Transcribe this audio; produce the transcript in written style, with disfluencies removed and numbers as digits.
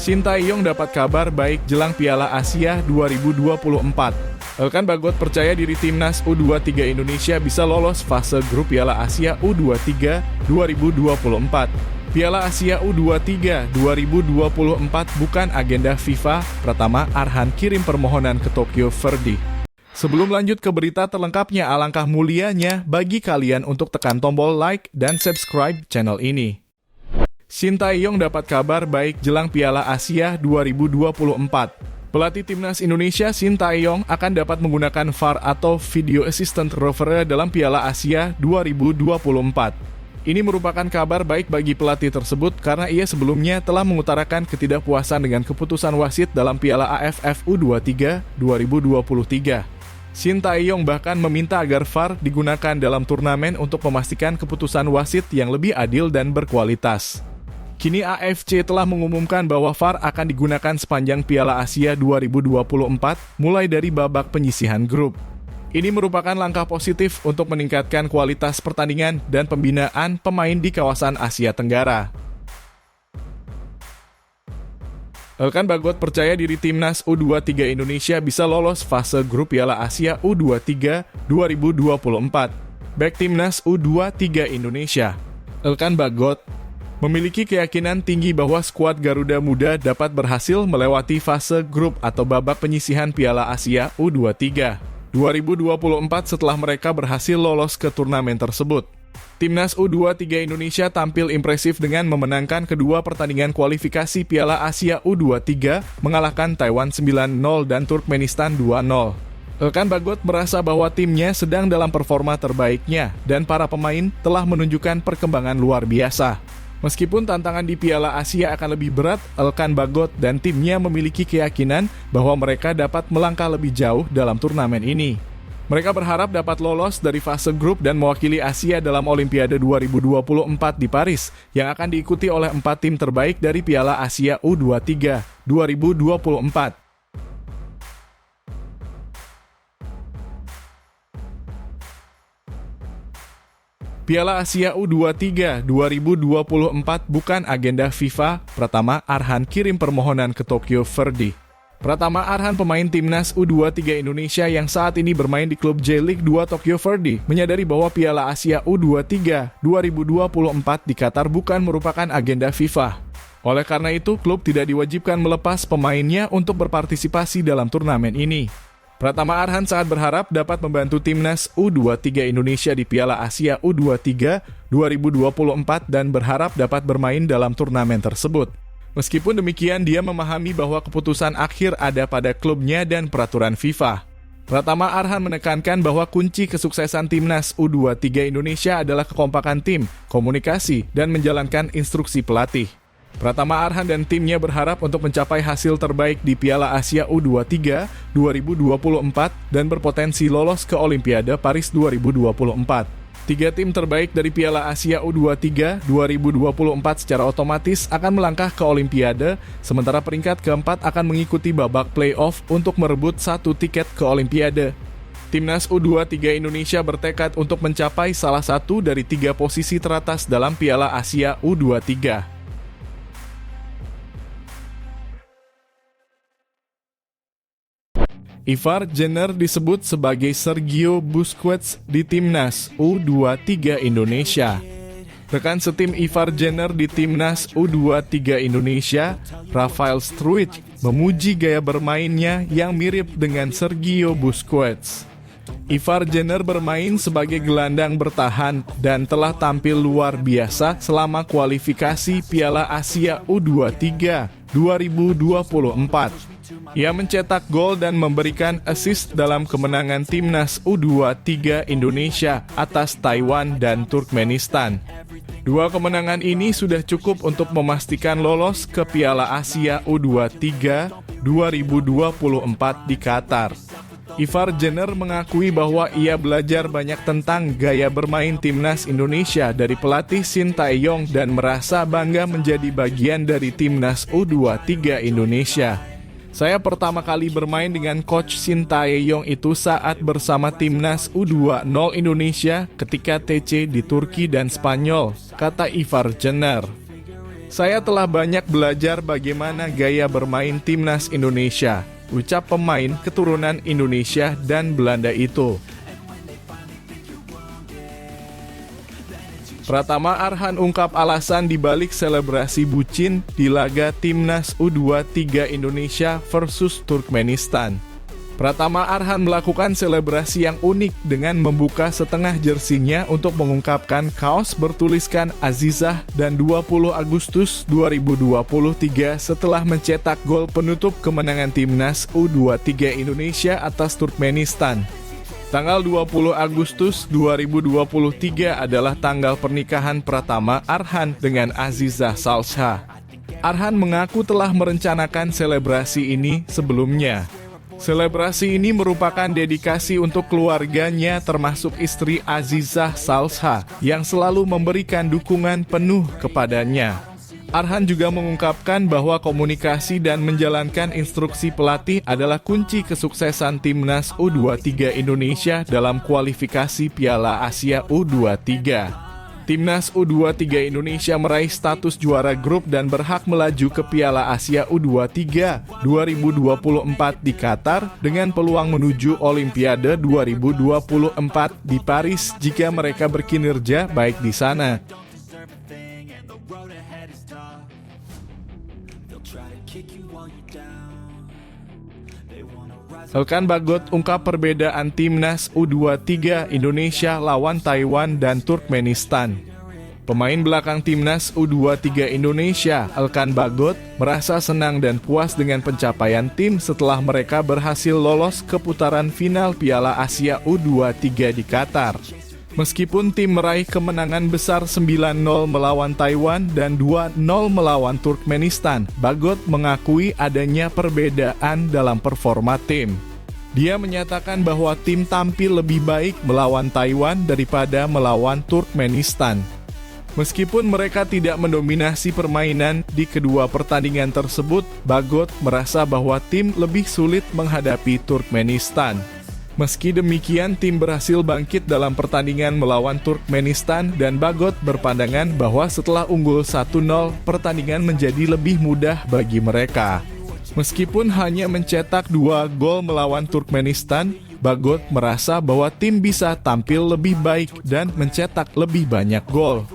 Sintayong dapat kabar baik jelang Piala Asia 2024. Elkan Bagot percaya diri timnas U23 Indonesia bisa lolos fase grup Piala Asia U23 2024. Piala Asia U23 2024 bukan agenda FIFA. Pertama, Arhan kirim permohonan ke Tokyo Verde. Sebelum lanjut ke berita terlengkapnya, alangkah mulianya bagi kalian untuk tekan tombol like dan subscribe channel ini. Sintayong dapat kabar baik jelang Piala Asia 2024. Pelatih timnas Indonesia Sintayong akan dapat menggunakan VAR atau Video Assistant Referee dalam Piala Asia 2024. Ini merupakan kabar baik bagi pelatih tersebut karena ia sebelumnya telah mengutarakan ketidakpuasan dengan keputusan wasit dalam Piala AFF U23 2023. Sintayong bahkan meminta agar VAR digunakan dalam turnamen untuk memastikan keputusan wasit yang lebih adil dan berkualitas. Kini AFC telah mengumumkan bahwa VAR akan digunakan sepanjang Piala Asia 2024 mulai dari babak penyisihan grup. Ini merupakan langkah positif untuk meningkatkan kualitas pertandingan dan pembinaan pemain di kawasan Asia Tenggara. Elkan Bagot percaya diri timnas U23 Indonesia bisa lolos fase grup Piala Asia U23 2024. Back timnas U23 Indonesia, Elkan Bagot memiliki keyakinan tinggi bahwa skuad Garuda Muda dapat berhasil melewati fase grup atau babak penyisihan Piala Asia U23 2024 setelah mereka berhasil lolos ke turnamen tersebut. Timnas U23 Indonesia tampil impresif dengan memenangkan kedua pertandingan kualifikasi Piala Asia U23, mengalahkan Taiwan 9-0 dan Turkmenistan 2-0. Elkan Bagot merasa bahwa timnya sedang dalam performa terbaiknya dan para pemain telah menunjukkan perkembangan luar biasa. Meskipun tantangan di Piala Asia akan lebih berat, Elkan Bagot dan timnya memiliki keyakinan bahwa mereka dapat melangkah lebih jauh dalam turnamen ini. Mereka berharap dapat lolos dari fase grup dan mewakili Asia dalam Olimpiade 2024 di Paris, yang akan diikuti oleh 4 tim terbaik dari Piala Asia U23 2024. Piala Asia U23 2024 bukan agenda FIFA. Pertama, Arhan kirim permohonan ke Tokyo Verde. Pertama, Arhan pemain timnas U23 Indonesia yang saat ini bermain di klub J-League 2 Tokyo Verde menyadari bahwa Piala Asia U23 2024 di Qatar bukan merupakan agenda FIFA. Oleh karena itu, klub tidak diwajibkan melepas pemainnya untuk berpartisipasi dalam turnamen ini. Pratama Arhan saat berharap dapat membantu timnas U23 Indonesia di Piala Asia U23 2024 dan berharap dapat bermain dalam turnamen tersebut. Meskipun demikian, dia memahami bahwa keputusan akhir ada pada klubnya dan peraturan FIFA. Pratama Arhan menekankan bahwa kunci kesuksesan timnas U23 Indonesia adalah kekompakan tim, komunikasi, dan menjalankan instruksi pelatih. Pratama Arhan dan timnya berharap untuk mencapai hasil terbaik di Piala Asia U23 2024 dan berpotensi lolos ke Olimpiade Paris 2024. 3 tim terbaik dari Piala Asia U23 2024 secara otomatis akan melangkah ke Olimpiade, sementara peringkat keempat akan mengikuti babak playoff untuk merebut 1 tiket ke Olimpiade. Timnas U23 Indonesia bertekad untuk mencapai salah satu dari 3 posisi teratas dalam Piala Asia U23. Ivar Jenner disebut sebagai Sergio Busquets di timnas U23 Indonesia. Rekan setim Ivar Jenner di timnas U23 Indonesia, Rafael Struijk, memuji gaya bermainnya yang mirip dengan Sergio Busquets. Ivar Jenner bermain sebagai gelandang bertahan dan telah tampil luar biasa selama kualifikasi Piala Asia U23 2024. Ia mencetak gol dan memberikan assist dalam kemenangan timnas U23 Indonesia atas Taiwan dan Turkmenistan. 2 kemenangan ini sudah cukup untuk memastikan lolos ke Piala Asia U23 2024 di Qatar. Ivar Jenner mengakui bahwa ia belajar banyak tentang gaya bermain timnas Indonesia dari pelatih Sintayong dan merasa bangga menjadi bagian dari timnas U23 Indonesia. Saya pertama kali bermain dengan Coach Sintayong itu saat bersama timnas U20 Indonesia ketika TC di Turki dan Spanyol, kata Ivar Jenner. Saya telah banyak belajar bagaimana gaya bermain timnas Indonesia, ucap pemain keturunan Indonesia dan Belanda itu. Pratama Arhan ungkap alasan dibalik selebrasi bucin di laga Timnas U23 Indonesia versus Turkmenistan. Pratama Arhan melakukan selebrasi yang unik dengan membuka setengah jersinya untuk mengungkapkan kaos bertuliskan Azizah dan 20 Agustus 2023 setelah mencetak gol penutup kemenangan Timnas U23 Indonesia atas Turkmenistan. Tanggal 20 Agustus 2023 adalah tanggal pernikahan Pratama Arhan dengan Azizah Salsha. Arhan mengaku telah merencanakan selebrasi ini sebelumnya. Selebrasi ini merupakan dedikasi untuk keluarganya termasuk istri Azizah Salsha yang selalu memberikan dukungan penuh kepadanya. Arhan juga mengungkapkan bahwa komunikasi dan menjalankan instruksi pelatih adalah kunci kesuksesan Timnas U23 Indonesia dalam kualifikasi Piala Asia U23. Timnas U23 Indonesia meraih status juara grup dan berhak melaju ke Piala Asia U23 2024 di Qatar dengan peluang menuju Olimpiade 2024 di Paris jika mereka berkinerja baik di sana. Elkan Bagot ungkap perbedaan Timnas U23 Indonesia lawan Taiwan dan Turkmenistan. Pemain belakang Timnas U23 Indonesia, Elkan Bagot, merasa senang dan puas dengan pencapaian tim setelah mereka berhasil lolos ke putaran final Piala Asia U23 di Qatar. Meskipun tim meraih kemenangan besar 9-0 melawan Taiwan dan 2-0 melawan Turkmenistan, Bagot mengakui adanya perbedaan dalam performa tim. Dia menyatakan bahwa tim tampil lebih baik melawan Taiwan daripada melawan Turkmenistan. Meskipun mereka tidak mendominasi permainan di kedua pertandingan tersebut, Bagot merasa bahwa tim lebih sulit menghadapi Turkmenistan. Meski demikian, tim berhasil bangkit dalam pertandingan melawan Turkmenistan dan Bagot berpandangan bahwa setelah unggul 1-0, pertandingan menjadi lebih mudah bagi mereka. Meskipun hanya mencetak 2 gol melawan Turkmenistan, Bagot merasa bahwa tim bisa tampil lebih baik dan mencetak lebih banyak gol.